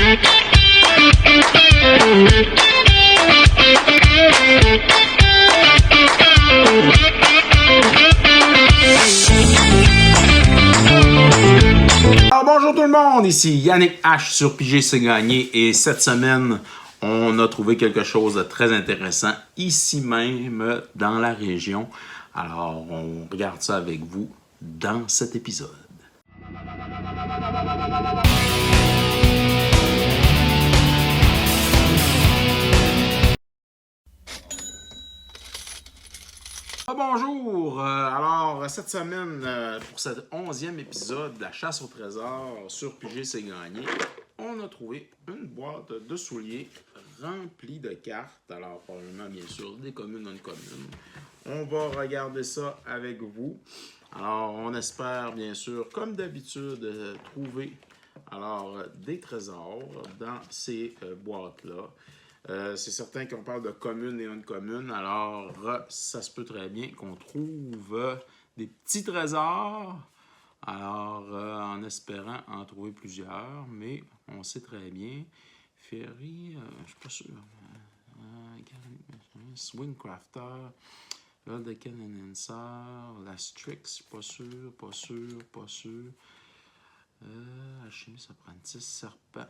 Alors bonjour tout le monde, ici Yannick H sur Pigé C'est Gagné et cette semaine, on a trouvé quelque chose de très intéressant ici même dans la région. Alors on regarde ça avec vous dans cet épisode. Bonjour! Alors, cette semaine, pour cet 11e épisode de la chasse au trésor sur Pigé C'est Gagné, on a trouvé une boîte de souliers remplie de cartes. Alors, probablement, bien sûr, des communes, non communes. On va regarder ça avec vous. Alors, on espère, bien sûr, comme d'habitude, trouver des trésors dans ces boîtes-là. C'est certain qu'on parle de communes et non communes, alors ça se peut très bien qu'on trouve des petits trésors, alors en espérant en trouver plusieurs, mais on sait très bien, Ferry, je suis pas sûr, Swingcrafter, de Canonenser, la Strix, je suis pas sûr, Alchimiste Apprentice, Serpent.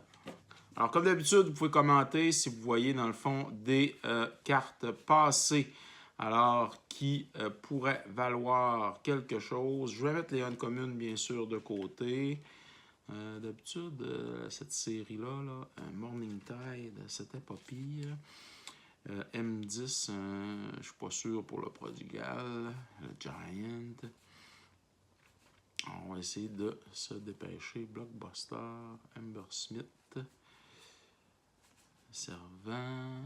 Alors, comme d'habitude, vous pouvez commenter si vous voyez, dans le fond, des cartes passées, alors qui pourraient valoir quelque chose. Je vais mettre les uncommunes, bien sûr, de côté. D'habitude, cette série-là, Morning Tide, c'était pas pire. M10, je suis pas sûr pour le Prodigal, le Giant. On va essayer de se dépêcher. Blockbuster, Embersmith, Servant,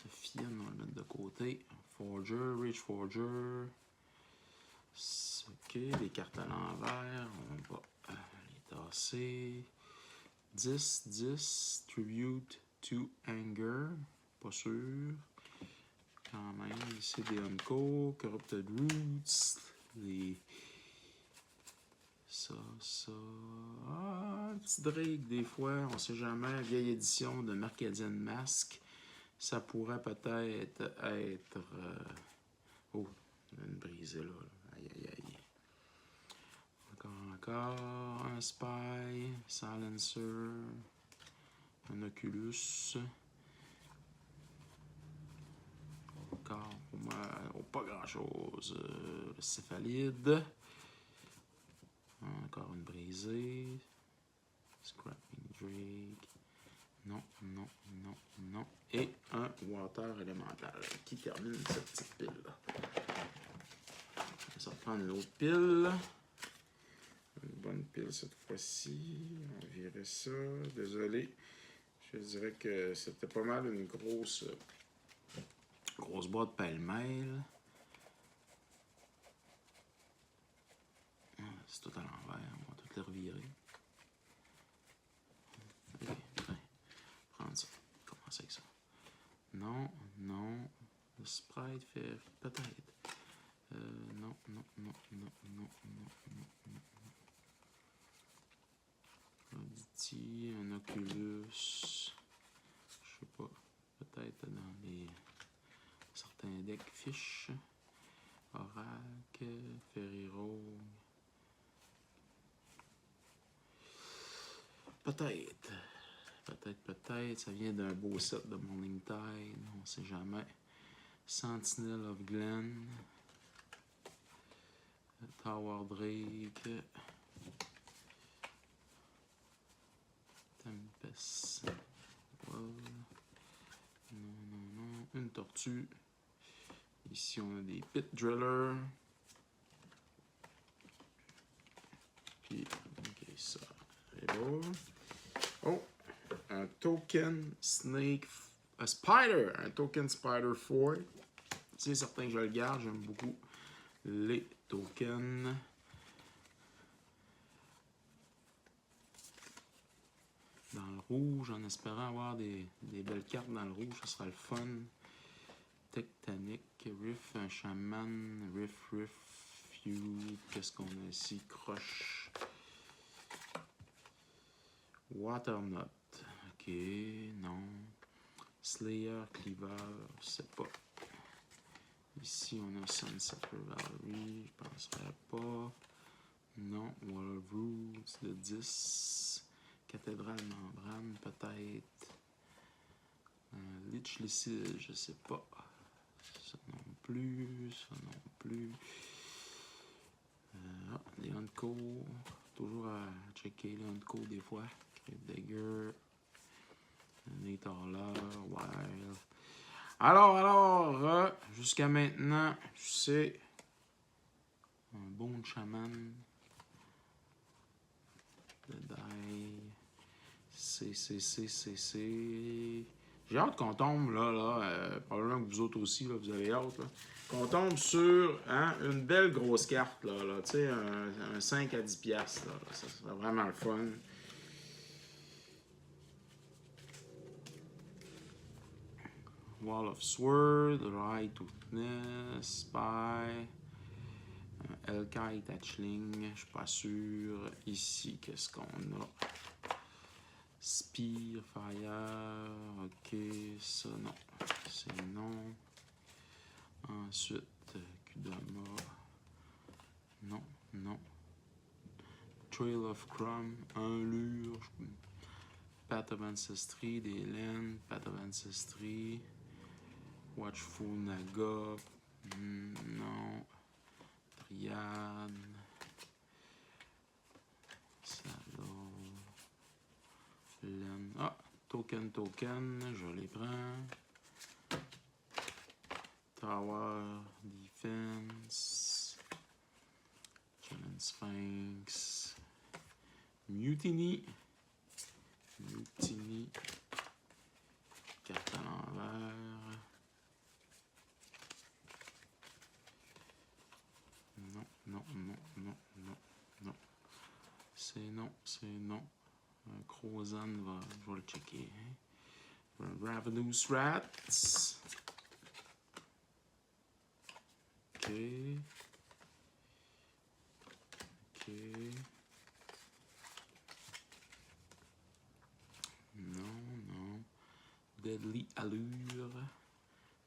Sofiane, on va le mettre de côté. Forger, Rich Forger. Ok, les cartes à l'envers, on va les tasser. 10, Tribute to Anger, pas sûr. Quand même, ici des Unco, Corrupted Roots, les... Ça. Petit Drake, des fois, on sait jamais. Vieille édition de Mercadian Mask. Ça pourrait peut-être être... Oh, une brisée là. Aïe. Encore. Un Spy, Silencer, un Oculus. Encore, pour moi, pas grand-chose. Le Céphalide. Encore une brisée. Scrapping Drake. Non. Et un Water élémental qui termine cette petite pile-là. On va prendre une autre pile. Une bonne pile cette fois-ci. On va virer ça. Désolé. Je dirais que c'était pas mal une grosse boîte pêle-mêle. C'est tout à l'envers. On va tout les revirer. Ok, prendre ça. Commencer avec ça. Non. Le sprite fait peut-être. Non. Audity, un Oculus. Je sais pas. Peut-être dans les certains decks fiches. Oracle, Ferrero. Peut-être. Ça vient d'un beau set de Morning Tide. On sait jamais. Sentinel of Glen. Tower Drake. Tempest. Non. Une tortue. Ici, on a des Pit Driller. Puis, ok, ça. C'est beau. Oh! Un Token Snake. Un Token Spider 4. C'est certain que je le garde. J'aime beaucoup les tokens. Dans le rouge, en espérant avoir des belles cartes dans le rouge, ça sera le fun. Tectonic, Riff, un Shaman, Riff, Feud, qu'est-ce qu'on a ici? Crush. Waterknot. Ok, non. Slayer, Cleaver, je sais pas. Ici, on a Sunset Valerie, je penserais pas. Non, Wall of Roots, le 10. Cathédrale Membrane, peut-être. Lich Lissil, je sais pas. Ça non plus, ça non plus. Leon Co. Toujours à checker Leon Co des fois. Dagger. Nate Horler, Wild. Alors, jusqu'à maintenant, c'est un bon chaman. Le die. C. J'ai hâte qu'on tombe, probablement que vous autres aussi, là, vous avez hâte, là, qu'on tombe sur une belle grosse carte, là tu sais, un 5 à 10 piastres, là, ça serait vraiment le fun. Wall of Sword, Right Witness, Spy, Elkai Tatchling, je suis pas sûr. Ici, qu'est-ce qu'on a? Spear, Fire, ok, ça non, c'est non. Ensuite, Kudama, non. Trail of Crumb, Enlure, Path of Ancestry, des laines, Path of Ancestry, Watchful Naga, non. Triade, Salon, laine, token, je les prends. Tower, Defense, Challenge Sphinx, Mutiny, carte à l'envers, non, c'est non. Crozan, je vais le checker. Ravenous Rats. Ok. Non. Deadly Allure.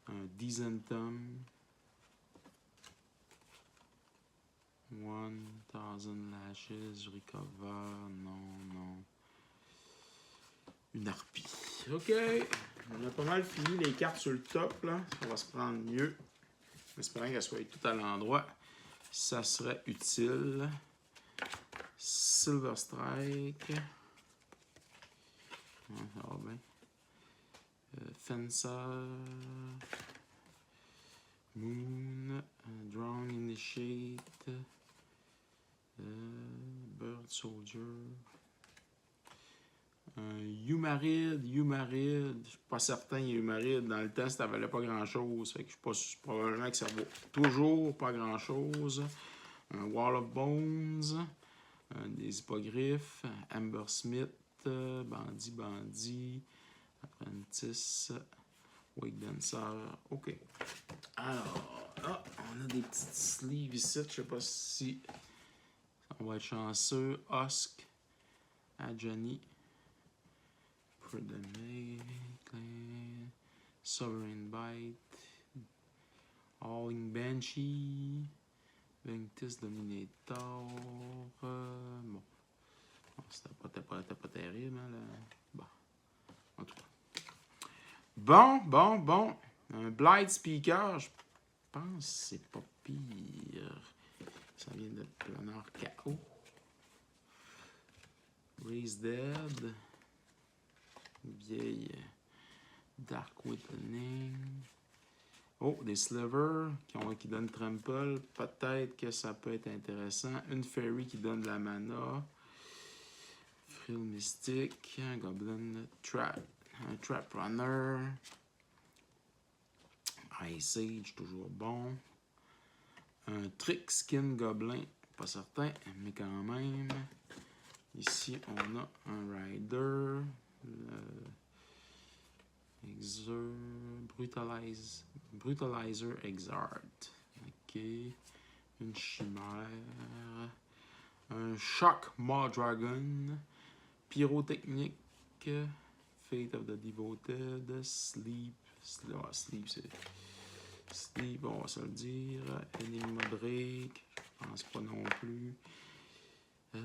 Un Dizentum. 1000 Lashes. Recover. Non. Une harpie. Ok. On a pas mal fini les cartes sur le top, là. On va se prendre mieux. En espérant qu'elles soient toutes à l'endroit. Ça serait utile. Silver Strike. Ça va bien. Fencer. Moon. Drone Initiate. Bird Soldier. Umaride, je suis pas certain, Umaride, dans le temps, ça valait pas grand-chose, fait que je suis pas probablement que ça vaut toujours pas grand-chose. Un Wall of Bones, des hippogriffes, Amber Smith, Bandit, Apprentice, Wake Dancer, ok. Alors, on a des petites sleeves ici, je sais pas si on va être chanceux. Husk, Adjani, Sovereign Bite, Howling Banshee, Ventus Dominator. Bon, c'était pas terrible, hein, là. Bon, en tout cas. Bon. Un Blight Speaker, je pense que c'est pas pire. Ça vient de Planeur KO. Raise Dead. Vieille Dark Whitening. Oh, des Slivers qui donnent Trample. Peut-être que ça peut être intéressant. Une Fairy qui donne de la mana. Frill Mystique. Un Goblin Trap. Un Trap Runner. Ice Age, toujours bon. Un Trick Skin Goblin. Pas certain, mais quand même. Ici, on a un Rider. Brutalizer Exart. Ok. Une Chimère. Un Shock Maw Dragon. Pyrotechnique, Fate of the Devoted, Sleep, Sleep, c'est... Sleep, on va se le dire. Enigma Drake, je pense pas non plus. En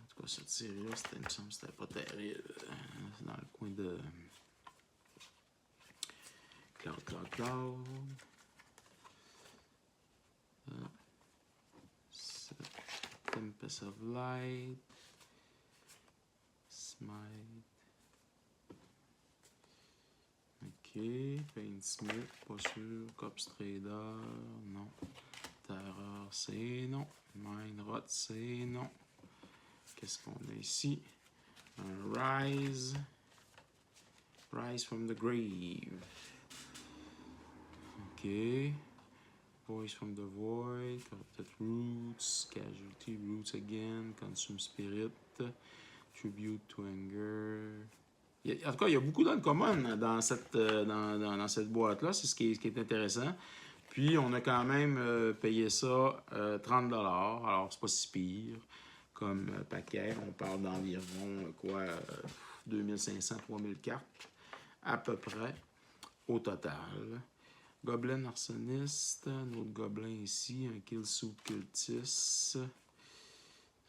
tout cas, cette série-là, il me semble que c'était pas terrible. C'est dans le coin de Cloud. Tempest of Light. Smite. Ok. Pain Smith, pas sûr. Cops Trader, non. Terror, c'est non. Mind Rot, c'est non. Qu'est-ce qu'on a ici? Un Rise. Rise from the Grave. Ok. Voice from the Void. Corrupted Roots. Casualty Roots again. Consume Spirit. Tribute to Anger. En tout cas, il y a beaucoup d'uncommon dans cette boîte-là. C'est ce qui est intéressant. Puis, on a quand même payé ça 30$. Alors, c'est pas si pire comme paquet. On parle d'environ, 2500-3000 cartes à peu près au total. Goblin Arsoniste, un autre gobelin ici, un Killsuit Cultist,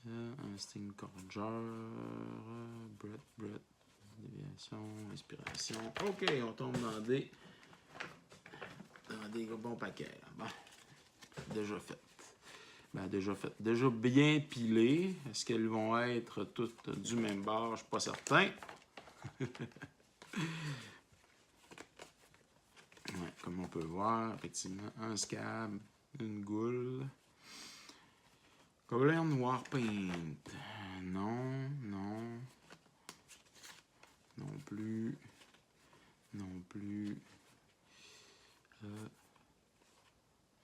un Sting Corger, Brett, déviation, inspiration. OK, on tombe dans des bons paquets. Bon, déjà fait. Déjà bien pilées. Est-ce qu'elles vont être toutes du même bord? Je ne suis pas certain. Ouais, comme on peut voir, effectivement, un scab, une goule. Gobelin Noir Paint. Non. Non plus.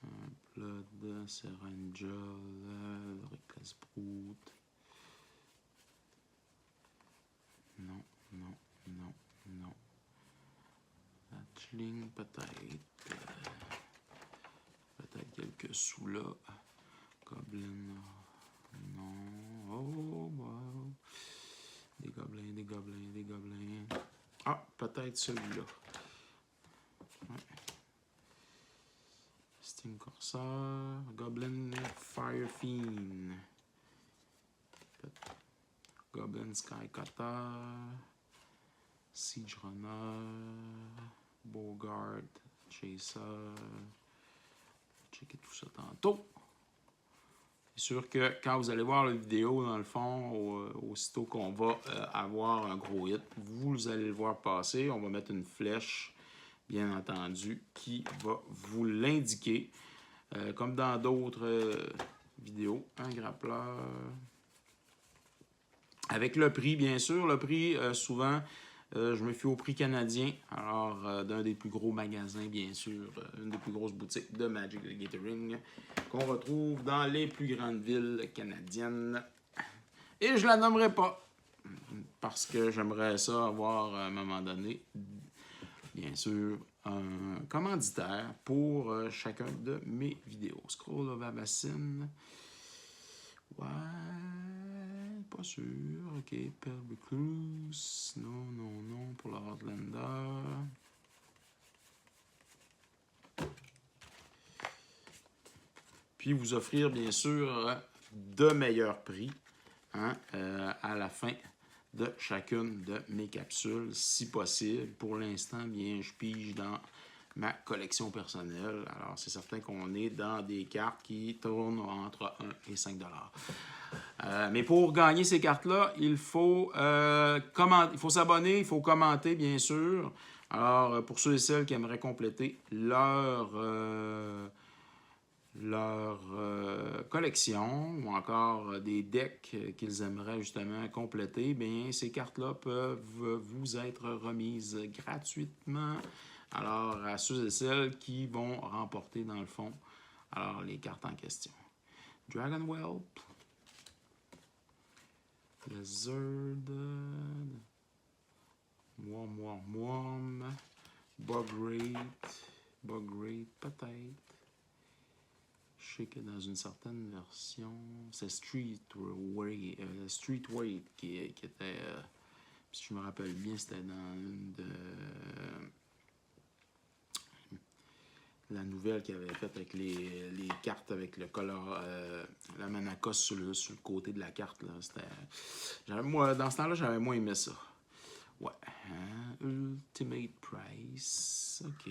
Un Blood, Serangel, Reckless Brute. Non. Hatchling, peut-être. Peut-être quelques sous-là. Goblin, non. Oh, wow. Des gobelins. Ah, peut-être celui-là. Ouais. Sting Corsair, Goblin Fire Fiend. Goblin Sky Cutter. Siege Runner. Bogart. Chaser. Checker tout ça tantôt. C'est sûr que quand vous allez voir la vidéo, dans le fond, aussitôt qu'on va avoir un gros hit, vous allez le voir passer. On va mettre une flèche, bien entendu, qui va vous l'indiquer. Comme dans d'autres vidéos, un grappleur. Avec le prix, bien sûr. Le prix, souvent, je me fie au prix canadien. Alors, d'un des plus gros magasins, bien sûr, une des plus grosses boutiques de Magic the Gathering qu'on retrouve dans les plus grandes villes canadiennes. Et je la nommerai pas, parce que j'aimerais ça avoir, à un moment donné, bien sûr, un commanditaire pour chacun de mes vidéos. Scroll of Abyssin. Ouais, pas sûr. OK, Pearl Recluse. Non, pour la Heartlander. Puis vous offrir, bien sûr, de meilleurs prix à la fin de chacune de mes capsules, si possible. Pour l'instant, bien, je pige dans ma collection personnelle. Alors, c'est certain qu'on est dans des cartes qui tournent entre 1 et 5 $. Mais pour gagner ces cartes-là, il faut s'abonner, il faut commenter, bien sûr. Alors, pour ceux et celles qui aimeraient compléter leur collection ou encore des decks qu'ils aimeraient justement compléter, bien, ces cartes-là peuvent vous être remises gratuitement. Alors, à ceux et celles qui vont remporter, dans le fond, alors les cartes en question. Dragon Whelp. Lizard. Worm. Bug Rate, peut-être. Je sais que dans une certaine version, c'est Streetway qui était, si je me rappelle bien, c'était dans une de la nouvelle qu'il avait faite avec les cartes avec le color, la Manacos sur le côté de la carte. Là. Moi, dans ce temps-là, j'avais moins aimé ça. Ouais. Ultimate Price. OK.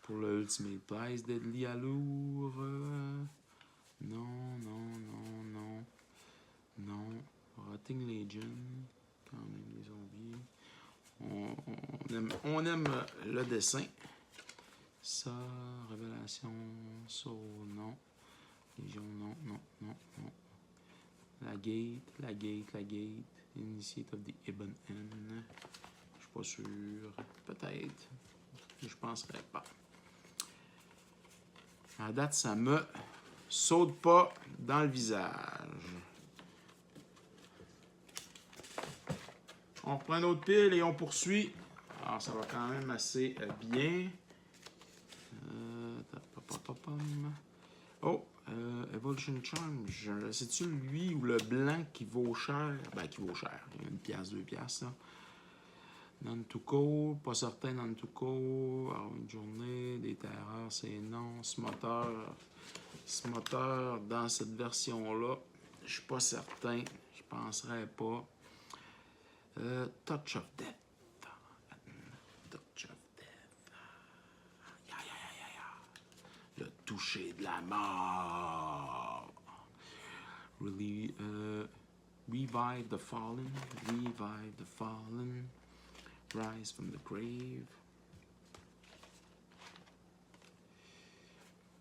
Pour le Ultimate Price, Deadly Allure. Non. Rotting Legion. Quand même, les zombies. On aime le dessin. Ça, Révélation, Soul, non. Légion, non. La Gate. Initiate of the Ebon End. Je suis pas sûr. Peut-être. Je penserais pas. À date, ça me saute pas dans le visage. On reprend une autre pile et on poursuit. Alors, ça va quand même assez bien. Oh, Evolution Charm. C'est-tu lui ou le blanc qui vaut cher? Ben, qui vaut cher. Il y a 1 pièce, 2 pièces, là. Nantuko, pas certain Nantuko. Alors, une journée, des terreurs, c'est non. Ce moteur, dans cette version-là, je suis pas certain. Je penserais pas. Touch of Death. Le toucher de la mort. Revive the fallen. Rise from the grave.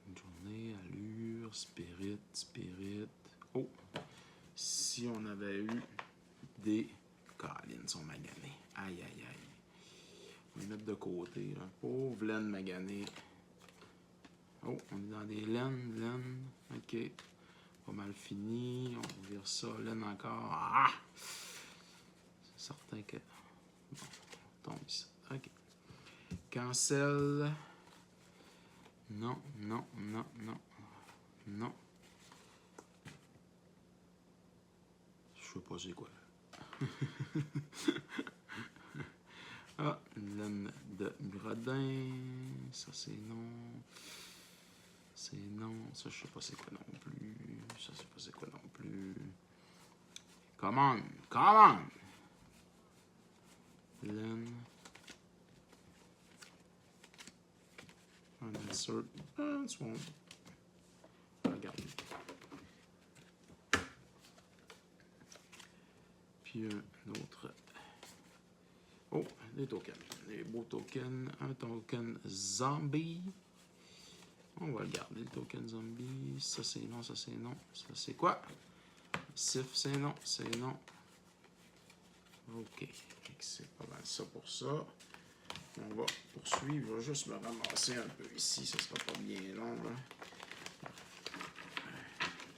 Une journée, allure, spirit. Oh! Si on avait eu des... Colin, sont maganés. Aïe. On va les mettre de côté. Là. Pauvre laine maganée. Oh, on est dans des laines. OK. Pas mal fini. On vire ça. Laine encore. Ah! C'est certain que... Bon, on tombe ici. OK. Cancel. Non. Je sais pas c'est quoi. Ah, une laine de gredin. Ça, c'est non. Ça, je sais pas c'est quoi non plus. Ça, je sais pas c'est quoi non plus. Come on. Laine. Un insert. That's one. Regarde. Puis un autre. Oh, des tokens. Des beaux tokens. Un token zombie. On va le garder, le token zombie. Ça, c'est non. Ça, c'est quoi? Sif, c'est non. OK. C'est pas mal ça pour ça. On va poursuivre. Je vais juste me ramasser un peu ici. Ça sera pas bien long. Là.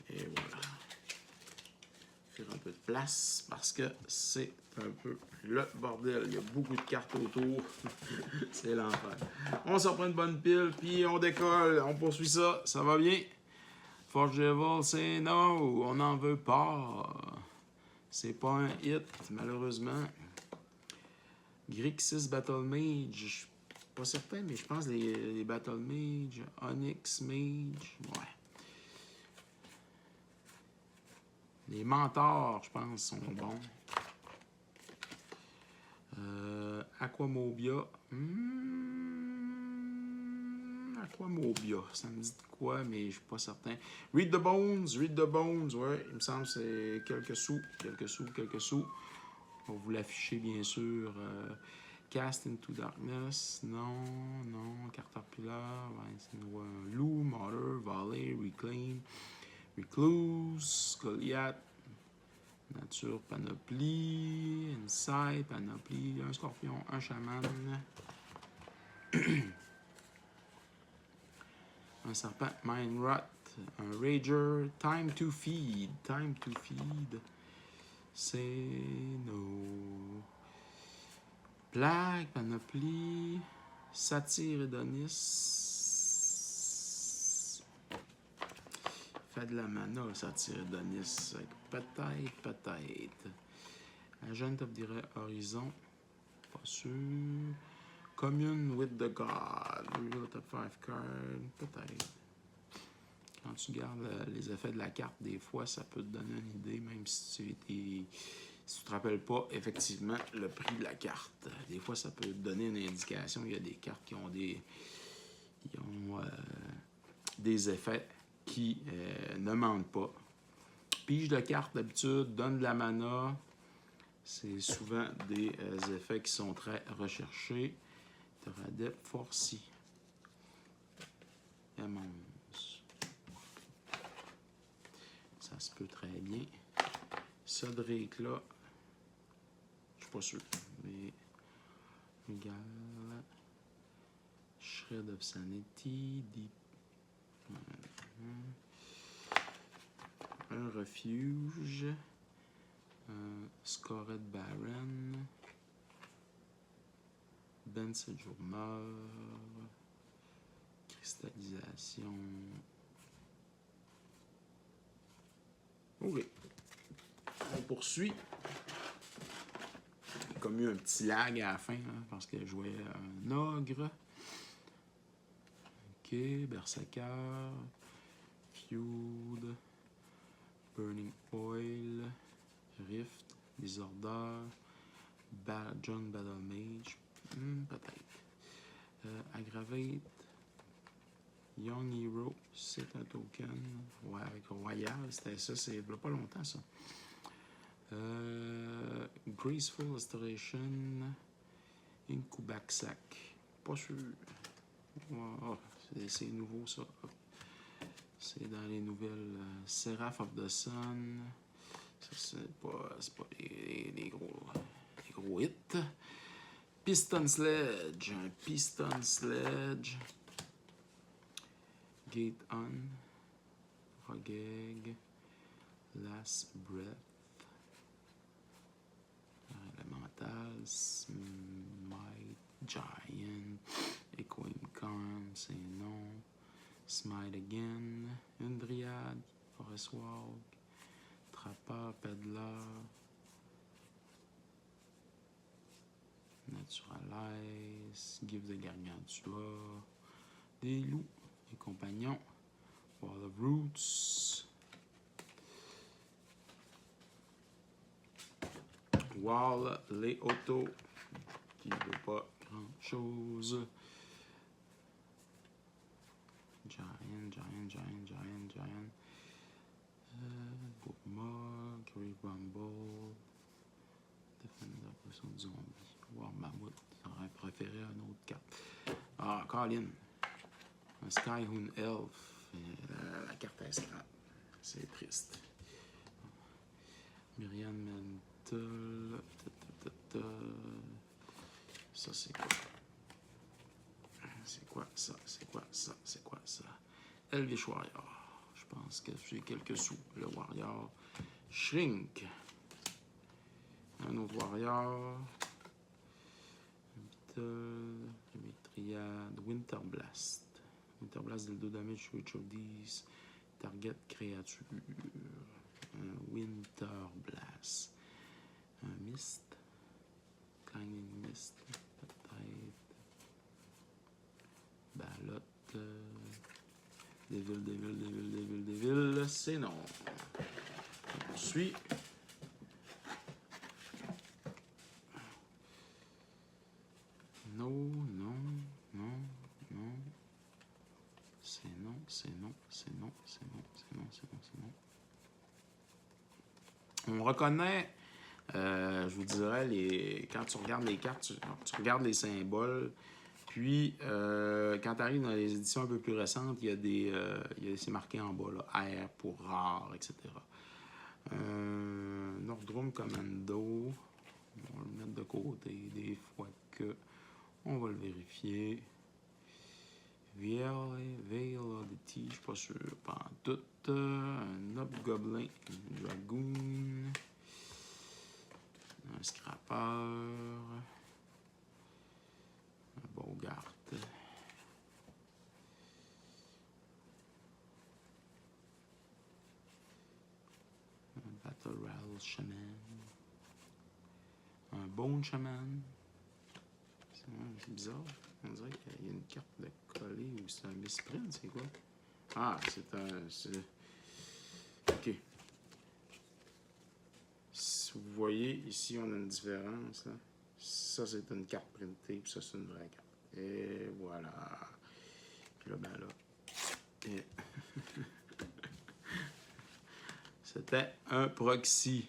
Et voilà. Faire un peu de place parce que c'est un peu le bordel. Il y a beaucoup de cartes autour. C'est l'enfer. On s'en prend une bonne pile, puis on décolle. On poursuit ça. Ça va bien. Forgeval, c'est non. On n'en veut pas. C'est pas un hit, malheureusement. Grixis Battle Mage. Je suis pas certain, mais je pense les Battle Mage. Onyx Mage. Ouais. Les mentors, je pense, sont bons. Aquamobia. Aquamobia. Ça me dit de quoi, mais je suis pas certain. Read the Bones. Ouais, il me semble que c'est quelques sous. On va vous l'afficher, bien sûr. Cast into Darkness. Non. Caterpillar. Loup, Mother, Valley, Reclaim. Recluse, Goliath, Nature, Panoplie, Insight, Panoplie, un Scorpion, un Chaman, un Serpent, Mind Rot, un Rager, Time to Feed, c'est no. Plague, Panoplie, Satyre, Edonis. fait de la mana, ça tire Donis. Peut-être. Agent of the Horizon. Pas sûr. Commune with the God. Reveal top 5 cards. Peut-être. Quand tu gardes les effets de la carte, des fois, ça peut te donner une idée, même si tu te rappelles pas effectivement le prix de la carte. Des fois, ça peut te donner une indication. Il y a des cartes qui ont des effets qui ne mentent pas. Pige de carte, d'habitude, donne de la mana. C'est souvent des effets qui sont très recherchés. Adepte Forcy. M11. Ça se peut très bien. Ça, Drake-là, je suis pas sûr. Mais, regarde. Shred of Sanity. Deep. Un refuge. Scored Baron. Ben Sejourneur. Cristallisation. Ok. On poursuit. Il y a comme eu un petit lag à la fin, hein, parce que je jouais un ogre. Ok. Berserker. Feud. Burning Oil. Rift. Disorder. John Battle Mage. Peut-être. Aggravate. Young Hero, c'est un token. Ouais, avec Royal, c'était ça, c'est pas longtemps ça. Graceful Restoration. Incubaxac. Pas sûr. Oh, c'est nouveau ça. C'est dans les nouvelles Seraph of the Sun. Ça, c'est pas les gros hits. Piston Sledge. Un Piston Sledge. Gate On. Rogeg. Last Breath. Elemental. Smite. Giant. Echoing Calm. C'est non. Smite Again. Une Dryade. Forest Walk. Trappeur. Peddler. Naturalize. Give the Gargantua. Des loups et compagnons. Wall of Roots. Wall les autos. Qui ne veut pas grand chose. Giant. Bourma. Great Rumble. Defender Poisson Zombie. War Mammoth. J'aurais préféré un autre carte. Ah, Colin. Un Skyhound Elf. La carte est scrap. C'est triste. Myriad Mental. Ça, c'est quoi? C'est quoi ça? Elvish Warrior. Je pense que j'ai quelques sous. Le Warrior. Shrink. Un autre Warrior. Triade. Winter Blast. Winter Blast deal 2 damage to each of these target créature. Un Winter Blast. Un Mist. Clanging Mist. Peut-être. Ballotte. Devil. C'est non. On poursuit. Non. C'est non. On reconnaît, je vous dirais, quand tu regardes les cartes, tu regardes les symboles, puis quand tu arrives dans les éditions un peu plus récentes, c'est marqué en bas, là, R pour rare, etc. Nordrum Commando, on va le mettre de côté des fois que on va le vérifier. Veil Oddity, je suis pas sûr. Pas tout. Un Hobgoblin, un Dragoon, un Scrapper, un Bogart. Shaman. Un Bone Shaman. C'est bizarre. On dirait qu'il y a une carte de coller ou c'est un misprint, c'est quoi? Ah, c'est un... Ok. Si vous voyez, ici, on a une différence. Là. Ça, c'est une carte printée, puis ça, c'est une vraie carte. Et voilà. Puis là, ben là. Et... C'était un proxy.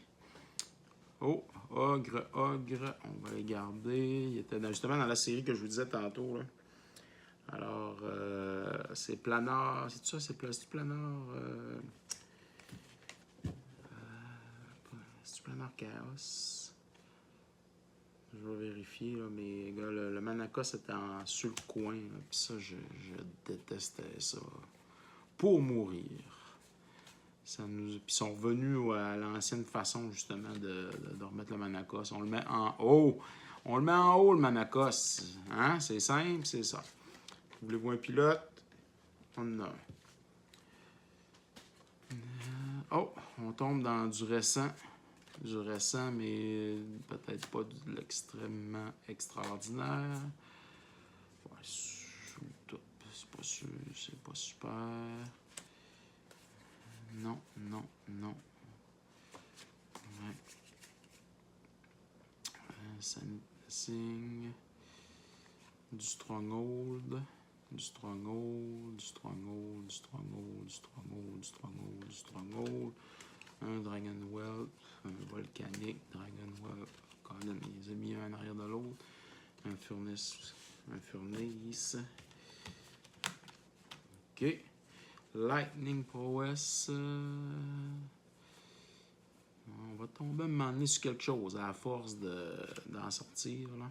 Oh, Ogre. On va les garder. Il était justement dans la série que je vous disais tantôt. Là. Alors, c'est Planar. C'est ça? C'est Planar. C'est Planar Chaos. Je vais vérifier, là, mais gars, le Manacos était sur le coin. Puis ça, je détestais ça. Pour mourir. Puis ils sont revenus à l'ancienne façon, justement, de remettre le Manacos. On le met en haut. On le met en haut, le Manacos. Hein? C'est simple, c'est ça. Voulez-vous un pilote? On en a un. Oh, on tombe dans du récent. Du récent, mais peut-être pas de l'extrêmement extraordinaire. Ouais, top. C'est pas sûr, c'est pas super. Non. Ouais. Sanitizing. Du Stronghold. Un Dragon Whelp, un Volcanique, Dragon Whelp. Colin, il les a mis un en arrière de l'autre. Un Furnace. Ok. Lightning Prowess. On va tomber à un moment donné sur quelque chose à la force d'en sortir. Là.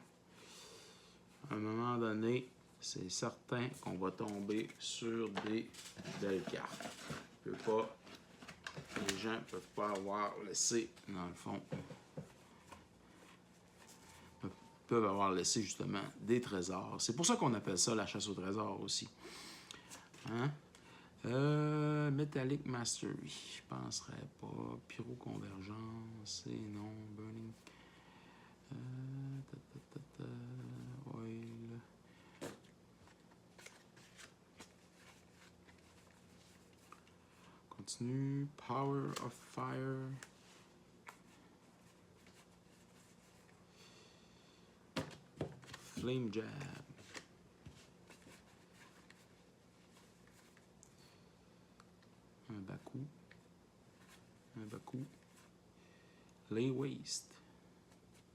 À un moment donné, c'est certain qu'on va tomber sur des belles cartes. Les gens ne peuvent pas avoir laissé, dans le fond, peuvent avoir laissé justement des trésors. C'est pour ça qu'on appelle ça la chasse au trésor aussi. Hein? Metallic Mastery, je penserais pas. Pyroconvergence, et non. Burning. Oil. Continue. Power of Fire. Flame Jab. Un Baku. Lay Waste.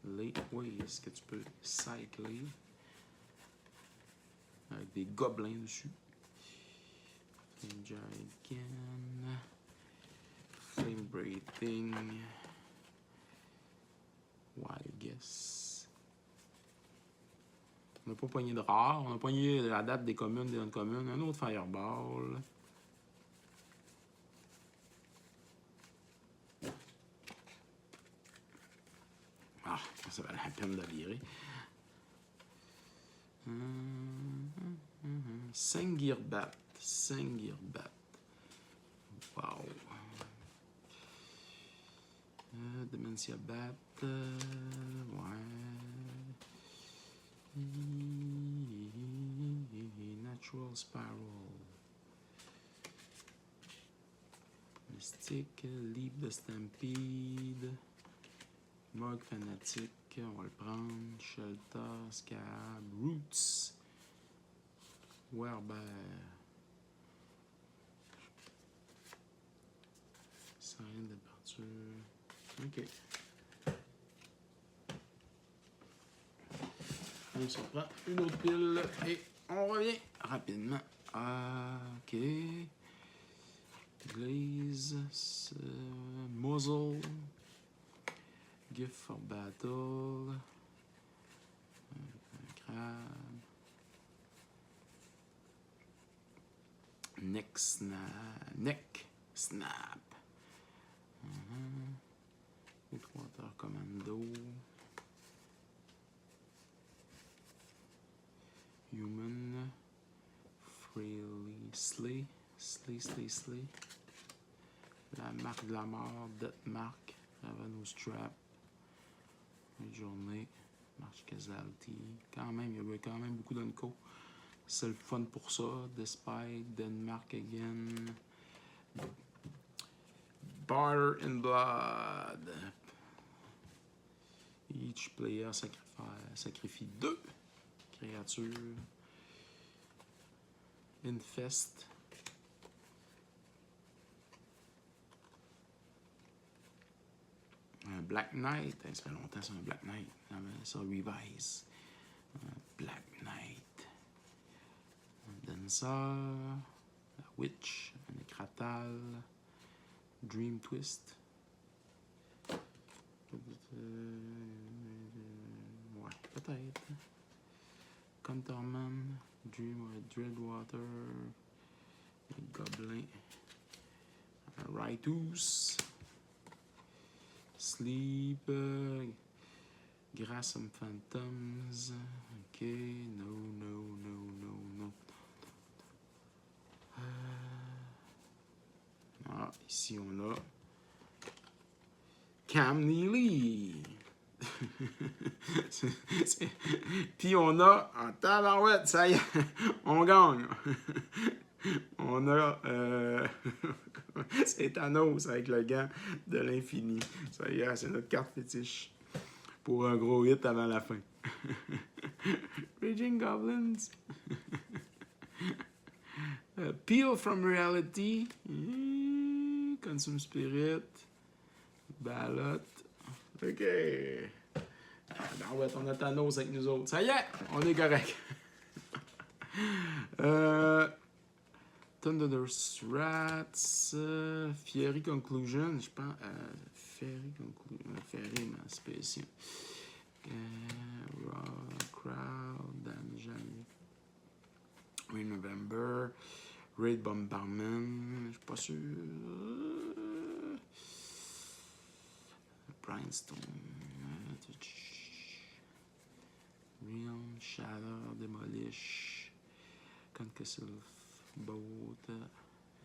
Que tu peux cycler. Avec des gobelins dessus. Flame Giant. Flame Breathing. Wild Guess. On n'a pas poigné de rare. On a poigné la date des communes, des non-communes. Un autre Fireball. Ah, ça valait la peine de virer. Sengirbat. Wow. Dementia Bat. Ouais. Natural Spiral. Mystique. Leap the Stampede. Mog Fanatique. On va le prendre. Shelter. Scab. Roots. Werber. Sans rien de peinture. Ok. On se prend une autre pile et on revient rapidement. Ok. Glaze. Muzzle. Gift for Battle. Un crabe. Neck Snap. Water Commando. Human. Freely Slay. La marque de la mort, Death Mark. Ravano's Trap. Une journée. March Casualty. Quand même, il y avait quand même beaucoup d'unco. C'est le fun pour ça. Despite, Denmark again. Barter in Blood. Each player sacrifie 2 créatures. Infest. Un Black Knight. Ça fait longtemps c'est un Black Knight. Ça revise. Black Knight. Un Dancer. La Witch. Un Écratal. Dream Twist. Ouais, peut-être. Counterman. Dreadwater. Goblin. Rightus. Sleep. Grassum Phantoms. Ok. No. Ah, ici on a Cam Neely. Puis on a en tabarouette, ça y est, on gagne. On a c'est Thanos avec le gant de l'infini. Ça y est, c'est notre carte fétiche pour un gros hit avant la fin. Raging Goblins. Peel from Reality. Consume Spirit. Ballot. OK. Ben ouais, on a Thanos avec nous autres. Ça y est, on est correct. Thunderous Rats. Fiery Conclusion. Je pense. Fairy Conclusion. Fairy Emancipation. Raw Crowd. Damage. November. Raid Bomberman. Je suis pas sûr. Brainstorm. Realm. Shadow. Demolish. Concussive Boat.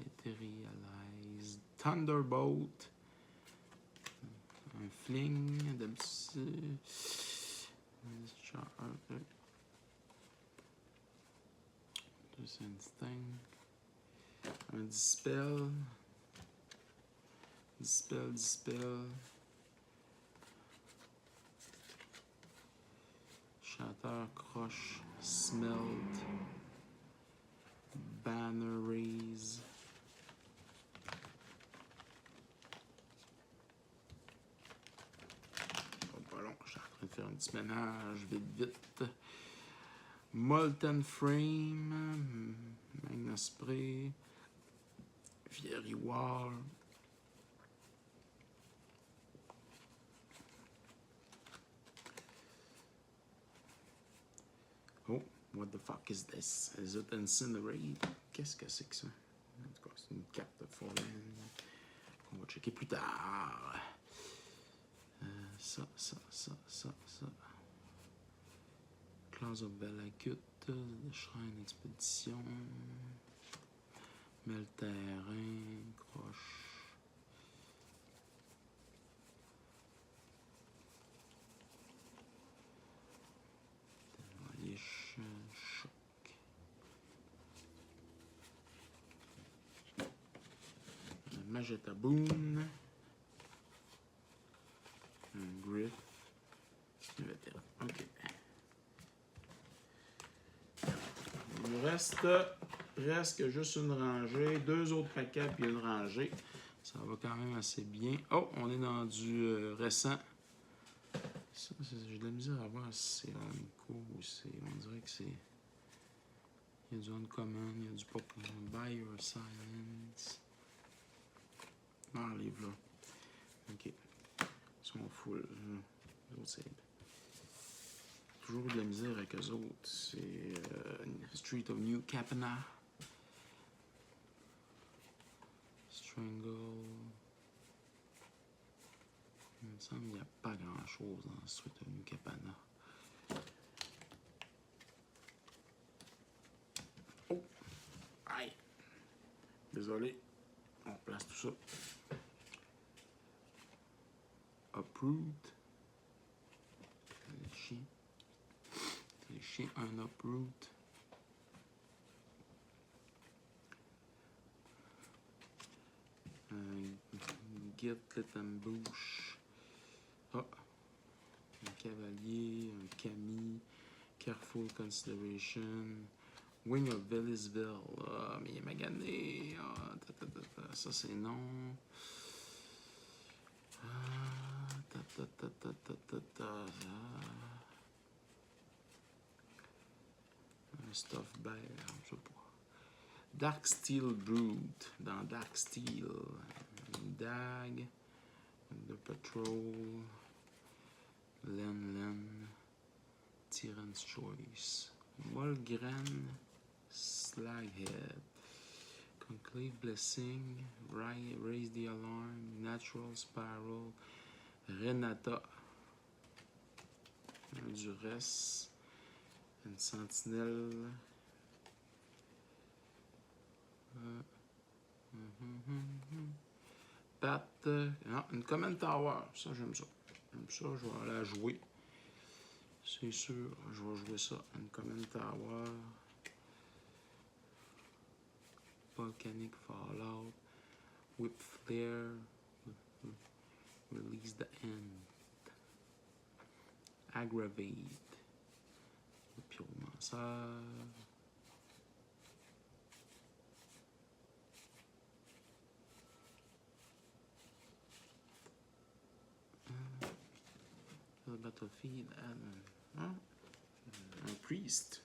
Etherealize. Thunderbolt. Un Fling. Instinct. Un Dispel. Dispel. Shatter, Crush, Smelt. Banner Raise. Pas long, je suis en train de faire un petit ménage vite. Molten Frame. Magna Spray. Fiery Wall. Oh, what the fuck is this? Is it Incinerate? Qu'est-ce que c'est que ça? En tout cas, c'est une carte de Fallen. On va checker plus tard. Ça. Claws of Valakut. Shrine Expedition. Melterrain. Croche. Choc. Magetta Boon. Un Griff. Un vétéran. OK. Il nous reste presque juste une rangée. 2 autres paquets puis une rangée. Ça va quand même assez bien. Oh, on est dans du récent. Ça, j'ai de la misère à voir si c'est Unco ou c'est. On dirait que c'est. Il y a du Uncommon, il y a du Pokémon. Buy Your Silence. Ah, les là. Ok. Ils sont full. Les autres, c'est. Toujours de la misère avec eux autres. C'est Street of New Capenna. Strangle. Il me semble qu'il n'y a pas grand chose dans Street of New Capenna. Oh! Aïe! Désolé. On place tout ça. Uproot. Les chiens, un Uproot. Gitlet Ambush. Ah, un Cavalier, un Camille. Careful Consideration. Wing of Velisville. Ah, mais il est magané. Ah, ça, c'est non. Un Stuff Bear, je sais pas. Dark Steel Brood. Dans Dark Steel. Dag. The Patrol. Len. Tyrant's Choice. Molgren. Slaghead. Conclave Blessing. Raise the Alarm. Natural Spiral. Renata. Un Duress. Une Sentinelle. Pat. Non, une Command Tower. Ça, j'aime ça. J'aime ça, je vais aller la jouer. C'est sûr, je vais jouer ça. Une Command Tower. Volcanic Fallout. Whip Flare. Release the End. Aggravate. Pyromancer. Battlefield. Un Priest.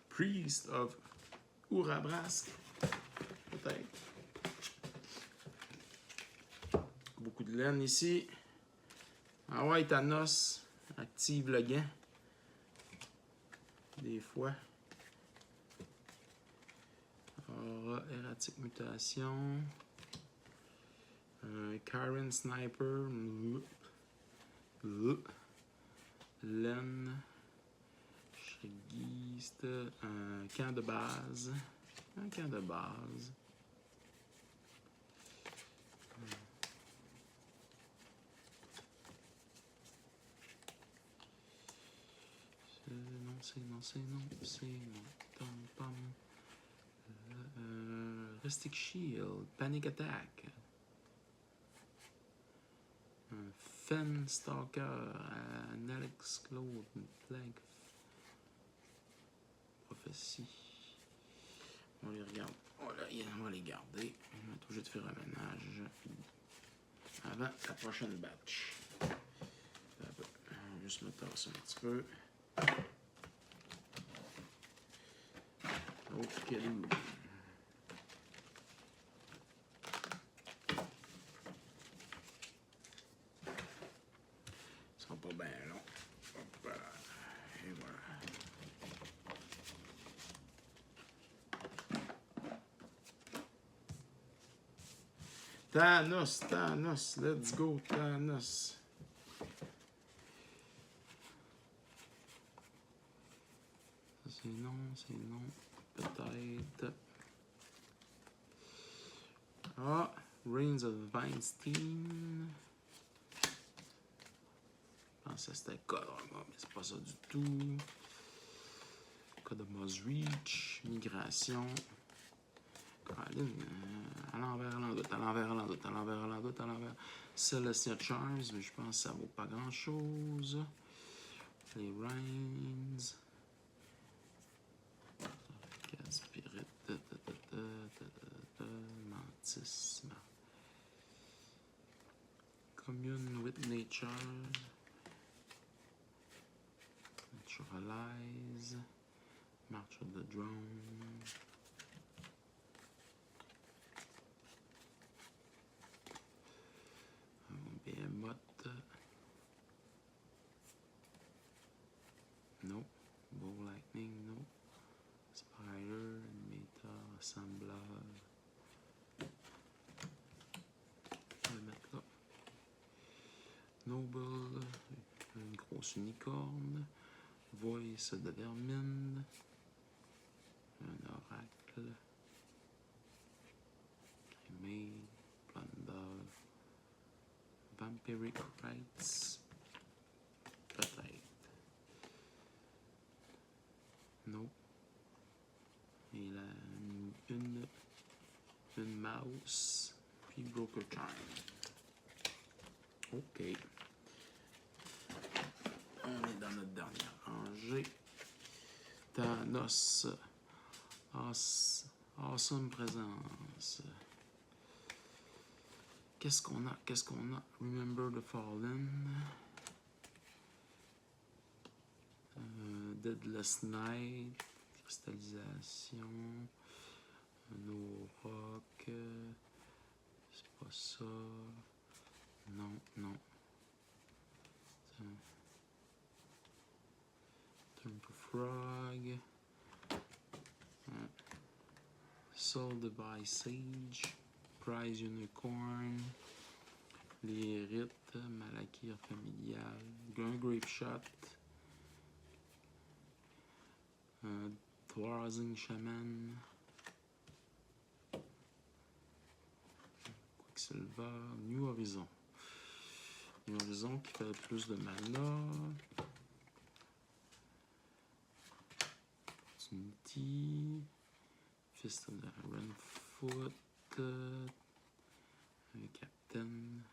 Priest of Urabrask. Peut-être. Beaucoup de laine ici. Ah ouais, Thanos. Active le gant. Des fois. Aura Erratic Mutation. Karen Sniper. Laine. Shreguiste. Un camp de base. Un camp de base. C'est non. Pam. Rustic Shield. Panic Attack. Un Fen Stalker. Un Alex Claude. Une Plague. Prophétie. On les regarde. On va les garder. On va être obligé de faire un ménage avant la prochaine batch. On va juste me tasser un petit peu. Ok. Ça sera pas bien long. Hop là. Et voilà. Thanos, let's go, Thanos. C'est non, peut-être. Ah, Reigns of Weinstein. Je pensais que c'était Kodama, mais c'est pas ça du tout. Kodama's Reach, Migration. À l'envers. Celestia Charms, mais je pense que ça vaut pas grand-chose. Les Reigns. Spirit. Mantis. Commune with Nature. Naturalize. March of the Drone. Behemoth. Nope. Bow Lightning, nope. Spider, Meta, Assembler. On va le mettre là. Noble, une grosse unicorne. Voice de Vermine. Un oracle. May, Plunder. Vampiric Rites. Peut-être. Non. Et là, une mouse. Puis Broker Charm. OK. On est dans notre dernière rangée. Thanos. Awesome présence. Qu'est-ce qu'on a? Remember the Fallen. Deadless Night. Cristallisation. No Rock. C'est pas ça. Non. Turn to Frog. Soul Device Sage. Prize Unicorn. Les rites. Malakir familial. Un Grape Shot. Dwarzen Shaman. Quicksilver. New Horizon. New Horizon qui fait plus de mana. Opportunity. Fist of the Iron Foot. Captain.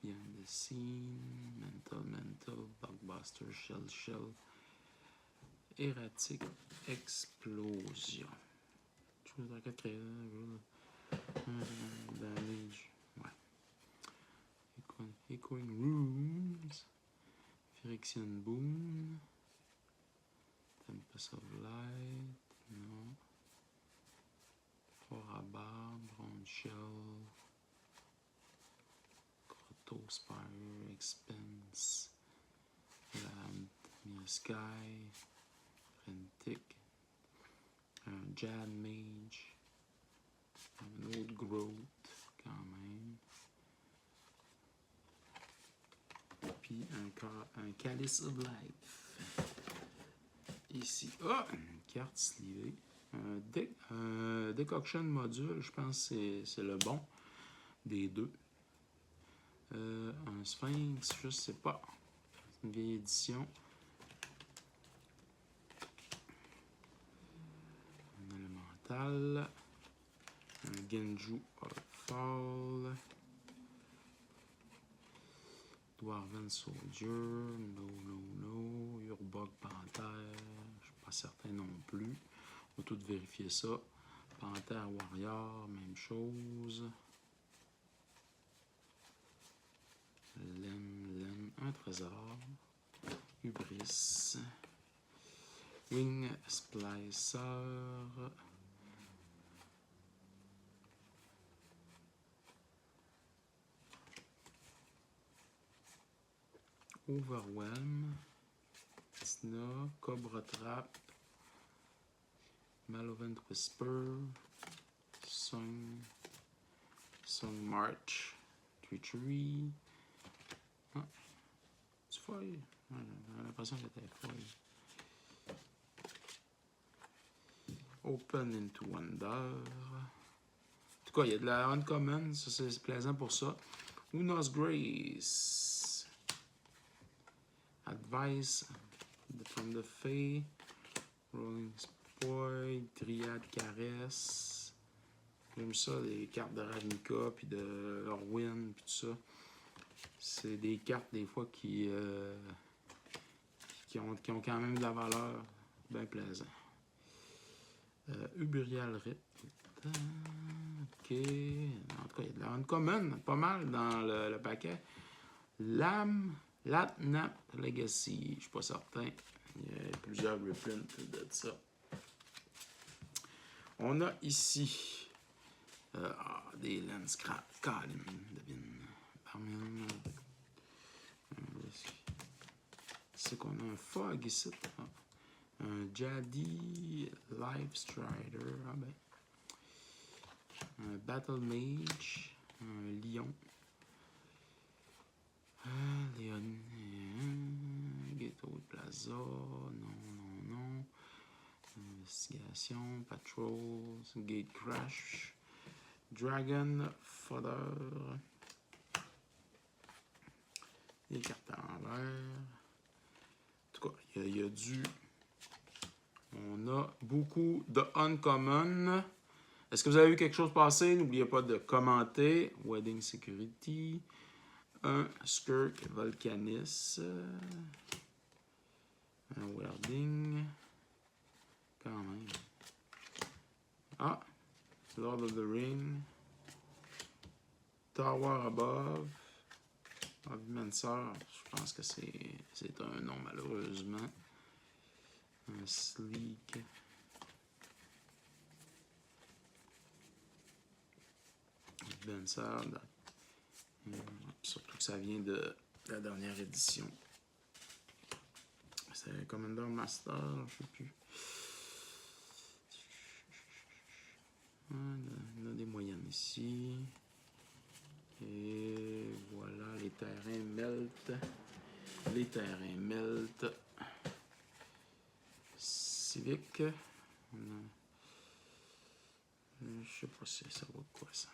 Behind the Scene. Mental. Blockbuster. Shell. Erratic Explosion. Damage. Ouais. Echoing Rooms. Phyrexian Boon. Tempest of Light. Non. Forabar. Bronze Shell. Grotto Spire. Expense. Mirror Sky. Frantic. Jad Mage. Un autre Growth, quand même. Puis un Calice of Life. Ici. Ah! Une carte slivée. Un Decoction Module, je pense que c'est le bon des deux. Un Sphinx, je sais pas. C'est une vieille édition. Un Elemental. Un Genju Fall. Dwarven Soldier. No. Urbog Panthère. Je suis pas certain non plus. On va tout vérifier ça. Panthère Warrior, même chose. Len. Un trésor. Hubris. Wing Splicer. Overwhelm. Tina. Cobra Trap. Malevolent Whisper. Song March. Treachery. Ah. C'est folle. J'ai l'impression qu'elle était folle. Open into Wonder. En tout cas, il y a de la uncommon. Ça, c'est plaisant pour ça. Unos Grace. Advice from the Fae. Rolling Spoil. Dryad Caresse. J'aime ça, les cartes de Ravnica, puis de Orwin, puis tout ça. C'est des cartes, des fois, qui ont quand même de la valeur. Bien plaisant. Uburial Rite. OK. En tout cas, il y a de la uncommon, pas mal dans le paquet. Latnap Legacy. Je suis pas certain. Il y a plusieurs reprints de ça. On a ici des Landscrap. Colin, devine. Parmin. C'est qu'on a un Fog ici. Un Jadi Life Strider. Ah ben. Un Battle Mage. Un Lion. Léon. Gateway Plaza. Non. Investigation. Patrols. Gate Crash. Dragon Fodder. Les cartes à l'envers. En tout cas, il y a du... On a beaucoup de uncommon. Est-ce que vous avez vu quelque chose passer? N'oubliez pas de commenter. Wedding Security. Un Skirk Volcanis. Un Werding. Quand même. Ah! Lord of the Ring. Tower Above. Avimancer. Je pense que c'est un nom, malheureusement. Un Sleek. Avimancer. Surtout que ça vient de la dernière édition. C'est Commander Master, je ne sais plus. On a des moyennes ici. Et voilà, les terrains melt. Les terrains melt. Civic. Je sais pas si ça vaut quoi ça.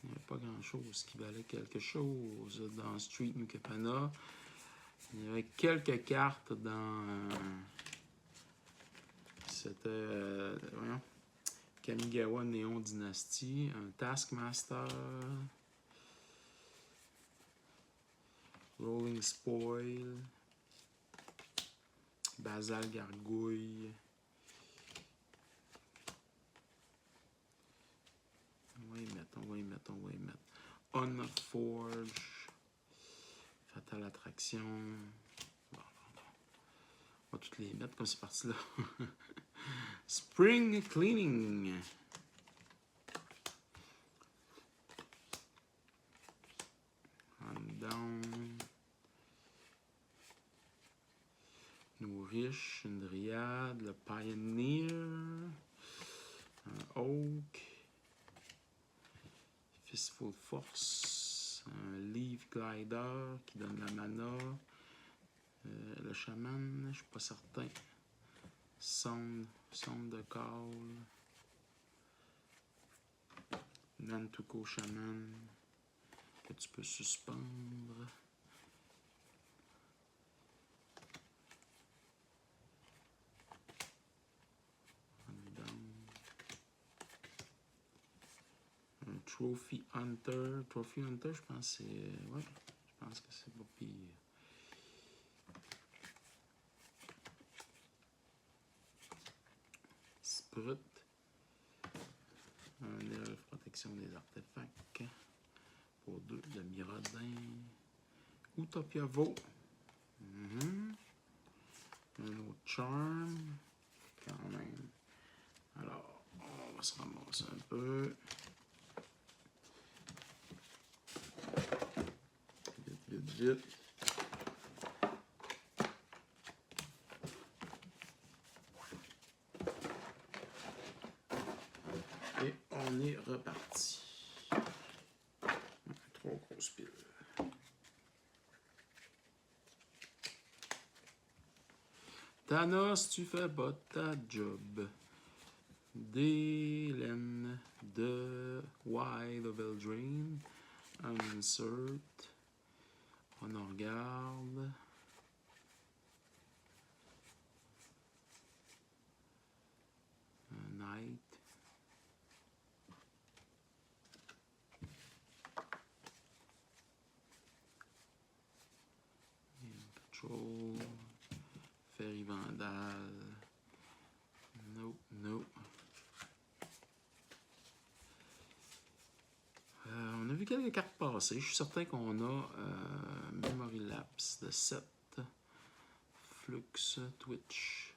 Il n'y a pas grand chose qui valait quelque chose dans Street New Capenna. Il y avait quelques cartes dans. C'était. Voyons. Kamigawa Neon Dynasty. Un Taskmaster. Rolling Spoil. Basal Gargouille. On va y mettre. Unforge. Fatal Attraction. Bon. On va toutes les mettre comme c'est parti là. Spring Cleaning. Down. Nourish, une Dryade, le Pioneer, un Oak, Fistful Force, un Leaf Glider qui donne la mana, le Shaman, je suis pas certain, Sound de Call, Nantuko Shaman que tu peux suspendre. Trophy Hunter. Trophy Hunter, je pense que c'est. Ouais, je pense que c'est pas pire. Sprut. Un elfe protection des artefacts. Pour 2 de Mirodin. Utopia Vo. Un autre Charm. Quand même. Alors, on va se ramasser un peu. Vite. Et on est reparti. 3 grosses piles. Thanos, tu fais pas ta job. Dylan de Wild of Eldraine. Un insert. Honor Guard. Un Knight. Patrol. Fairy Vandal. No. On a vu quelques cartes passer. Je suis certain qu'on a Memory Lapse de 7. Flux, Twitch.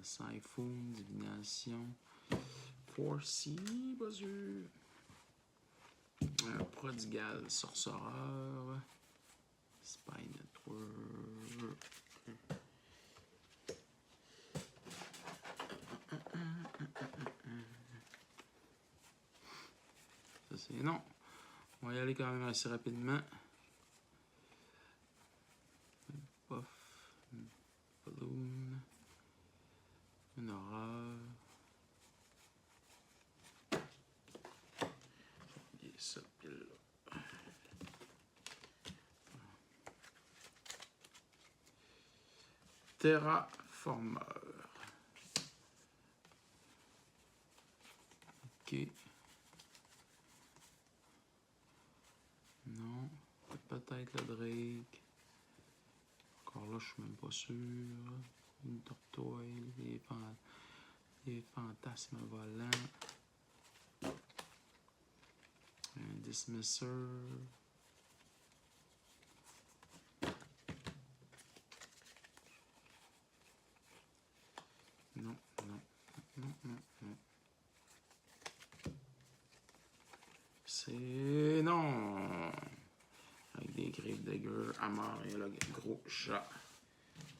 Siphon, Divination. Forcy, Buzzer. Prodigal, Sorcereur. Spy Network. Ça c'est non. On va y aller quand même assez rapidement. Puff. Balloon. Une horreur. Et ça, pile là. Terraformeur. OK. Non. Peut-être le Drake. Encore là, je suis même pas sûr. Une tortoise. Des fantasmes volants. Un dismisser. Non, non, non, non, non. C'est non. Avec des griffes dégueu, Amar et le gros chat.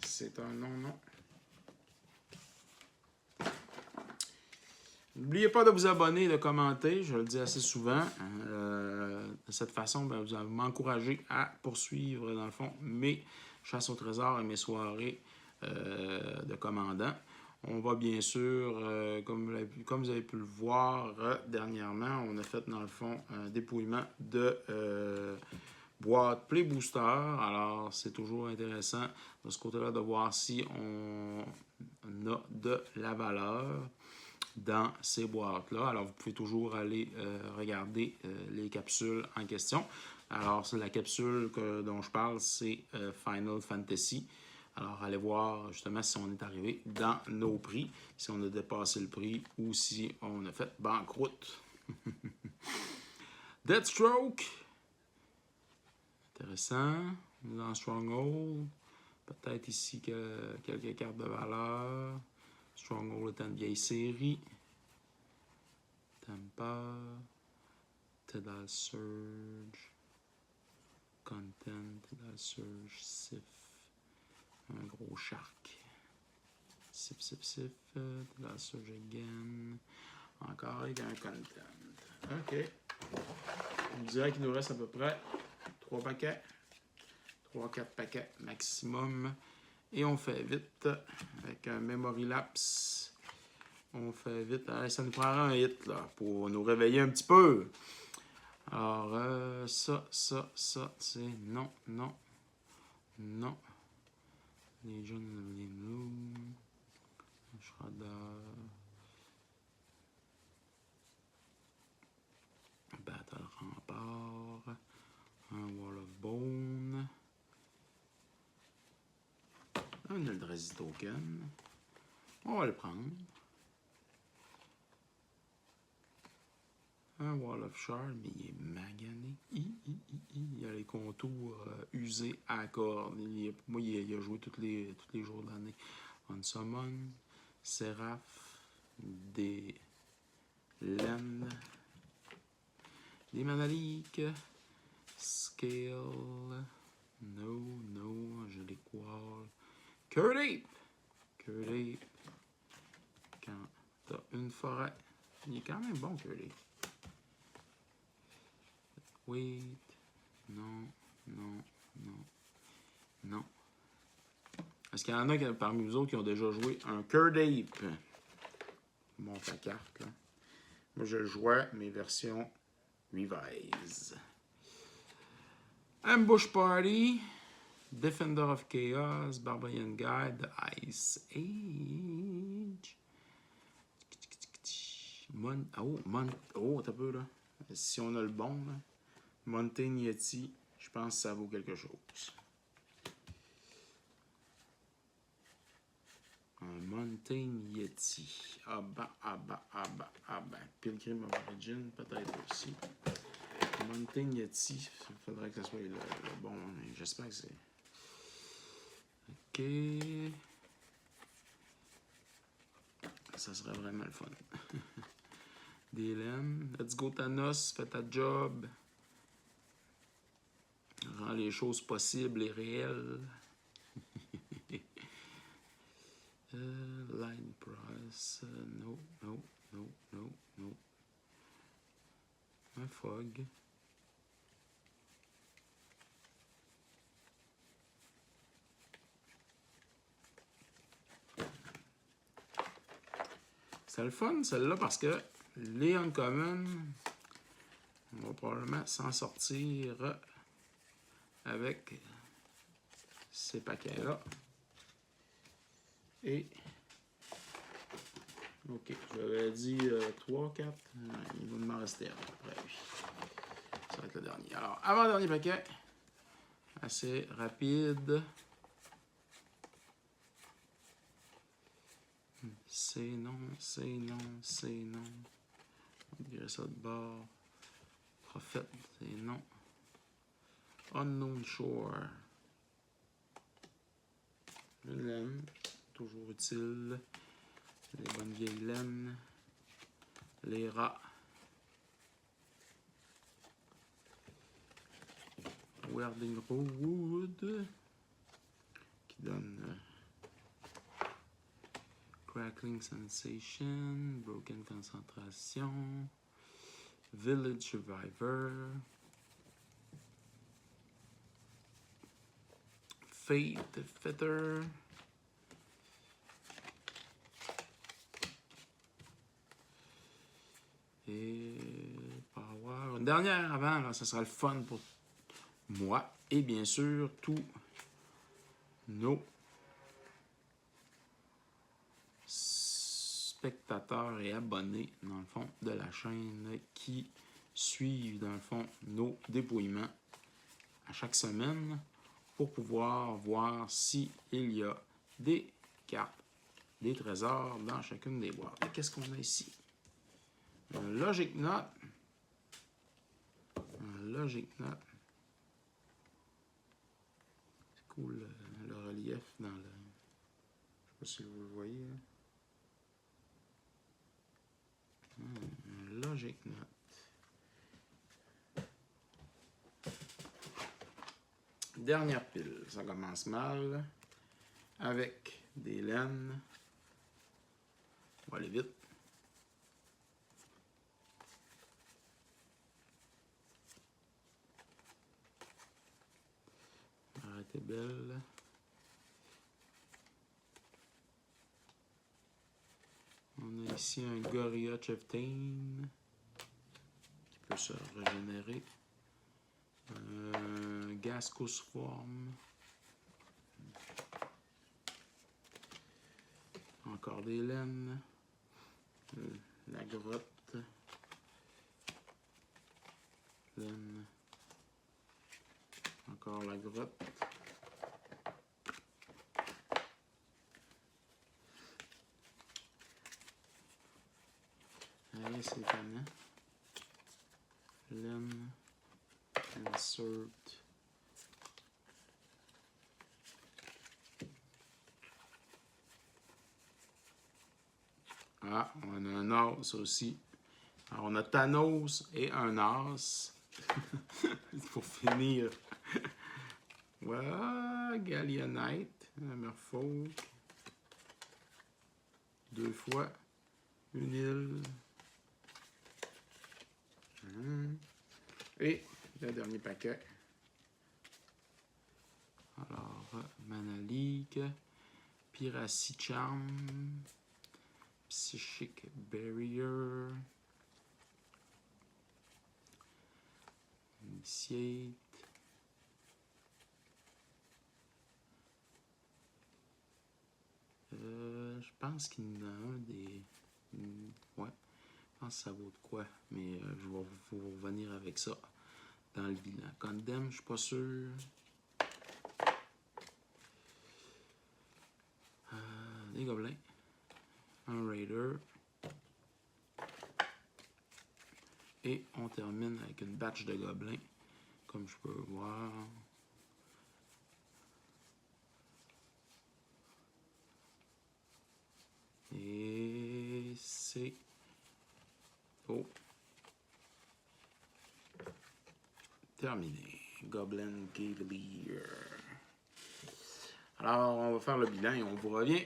C'est un non-non. N'oubliez pas de vous abonner et de commenter, je le dis assez souvent. De cette façon, ben, vous allez m'encourager à poursuivre, dans le fond, mes chasses au trésor et mes soirées de commandant. On va bien sûr, comme vous avez pu le voir dernièrement, on a fait, dans le fond, un dépouillement de boîte Play Booster. Alors, c'est toujours intéressant de ce côté-là de voir si on a de la valeur dans ces boîtes-là. Alors, vous pouvez toujours aller regarder les capsules en question. Alors, la capsule dont je parle, c'est Final Fantasy. Alors, allez voir justement si on est arrivé dans nos prix, si on a dépassé le prix ou si on a fait banqueroute. Deathstroke. Intéressant. Dans Stronghold. Peut-être ici quelques cartes de valeur. Stronghold est une vieille série. Temper. Tidal Surge. Content. Tidal Surge. Sif. Un gros shark. Sif, sif, sif. Tidal Surge again. Encore avec un content. OK. On dirait qu'il nous reste à peu près 3 paquets. 3-4 paquets maximum. Et on fait vite avec un memory lapse. On fait vite. Allez, ça nous prendra un hit là, pour nous réveiller un petit peu. Alors, ça, c'est non, non, non. Legion of the Moon. Shredder. Battle Rempart. Un Wall of Bone. Un Eldrazi Token. On va le prendre. Un Wall of Shard, mais il est magané. Il y a les contours usés à corde. Pour moi, il a joué tous les jours de l'année. Unsummon, Seraph, des Laines, des Manaliques, Scale, No, je les Qual. Curdape! Quand t'as une forêt, il est quand même bon, Curdape. Wait, non. Est-ce qu'il y en a parmi vous autres qui ont déjà joué un Curdape? Monte ta carte, là. Moi, je jouais mes versions Revise. Ambush Party. Defender of Chaos, Barbarian Guide, The Ice Age. T'as peu là. Si on a le bon, là. Mountain Yeti, je pense que ça vaut quelque chose. Un Mountain Yeti. Ah ben. Pilgrim of Origin, peut-être aussi. Mountain Yeti, il faudrait que ce soit le bon. J'espère que c'est. OK. Ça serait vraiment le fun. Dylan. Let's go Thanos, fais ta job. Rends les choses possibles et réelles. Line price. No. Un fog. C'est le fun, celle-là, parce que les uncommon, on va probablement s'en sortir avec ces paquets-là. Et... Ok, j'avais dit 3, 4. Il va m'en rester un après. Oui. Ça va être le dernier. Alors, avant-dernier paquet. Assez rapide. C'est non, c'est non, c'est non. On dirait ça de bord. Prophète, c'est non. Unknown Shore. Une laine, toujours utile. Les bonnes vieilles laines. Les rats. Werding Wood. Qui donne Crackling Sensation. Broken Concentration. Village Survivor. Fate Feather. Et Power. Une dernière avant, là, ça sera le fun pour moi. Et bien sûr, tous nos spectateurs et abonnés, dans le fond, de la chaîne qui suivent, dans le fond, nos dépouillements à chaque semaine pour pouvoir voir s'il y a des cartes, des trésors dans chacune des boîtes. Qu'est-ce qu'on a ici? Un Logic Knot. Un Logic Knot. C'est cool le relief dans le... Je sais pas si vous le voyez. Un Logic Knot. Dernière pile. Ça commence mal. Avec des laines. On va aller vite. Arrêtez belle. On a ici un Gorilla Chieftain qui peut se régénérer. Gascous Form. Encore des laines. La grotte. Laine. Encore la grotte. Allez, c'est étonnant. Laine. Insert. Ah, on a un as aussi. Alors, on a Thanos et un as. Pour finir. Voilà, Galionite, Merfolk. 2 fois. Une île. Et le dernier paquet. Alors, Mana League. Piracy Charm. Psychic Barrier. Initiate. Je pense qu'il y en a un des... Ouais, je pense que ça vaut de quoi, mais je vais vous revenir avec ça dans le bilan. Condemn, je suis pas sûr. Des gobelins. Un Raider. Et on termine avec une batch de gobelins, comme je peux voir. Et c'est... Oh. Terminé. Goblin Cavalier. Alors, on va faire le bilan et on vous revient.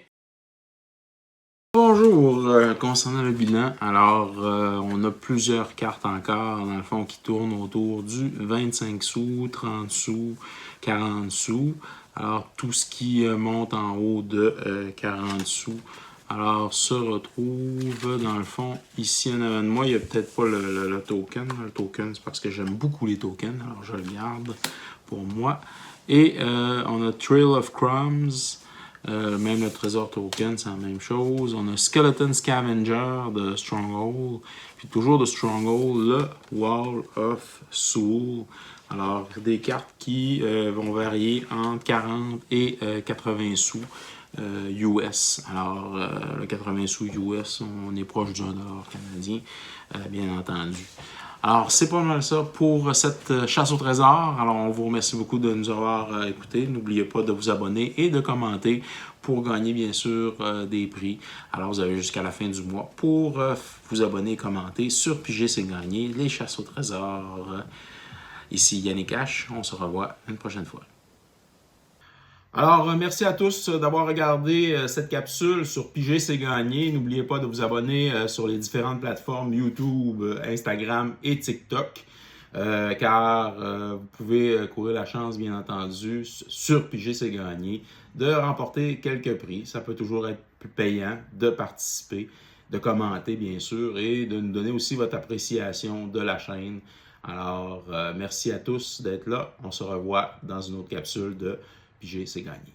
Bonjour, concernant le bilan, alors on a plusieurs cartes encore, dans le fond, qui tournent autour du 25 sous, 30 sous, 40 sous. Alors, tout ce qui monte en haut de 40 sous, alors se retrouve, dans le fond, ici en avant de moi, il n'y a peut-être pas le token. Le token, c'est parce que j'aime beaucoup les tokens, alors je le garde pour moi. Et on a Trail of Crumbs. Même le Trésor Token, c'est la même chose. On a Skeleton Scavenger de Stronghold. Puis toujours de Stronghold, le Wall of Soul. Alors, des cartes qui vont varier entre 40 et 80 sous US. Alors, le 80 sous US, on est proche du $1 canadien, bien entendu. Alors, c'est pas mal ça pour cette chasse au trésor. Alors, on vous remercie beaucoup de nous avoir écoutés. N'oubliez pas de vous abonner et de commenter pour gagner, bien sûr, des prix. Alors, vous avez jusqu'à la fin du mois pour vous abonner et commenter sur Piger c'est gagné, les chasses au trésor. Ici Yannick H. On se revoit une prochaine fois. Alors, merci à tous d'avoir regardé cette capsule sur Piger c'est gagné. N'oubliez pas de vous abonner sur les différentes plateformes YouTube, Instagram et TikTok. Car vous pouvez courir la chance, bien entendu, sur Piger c'est gagné, de remporter quelques prix. Ça peut toujours être plus payant de participer, de commenter, bien sûr, et de nous donner aussi votre appréciation de la chaîne. Alors, merci à tous d'être là. On se revoit dans une autre capsule de Piger c'est gagné.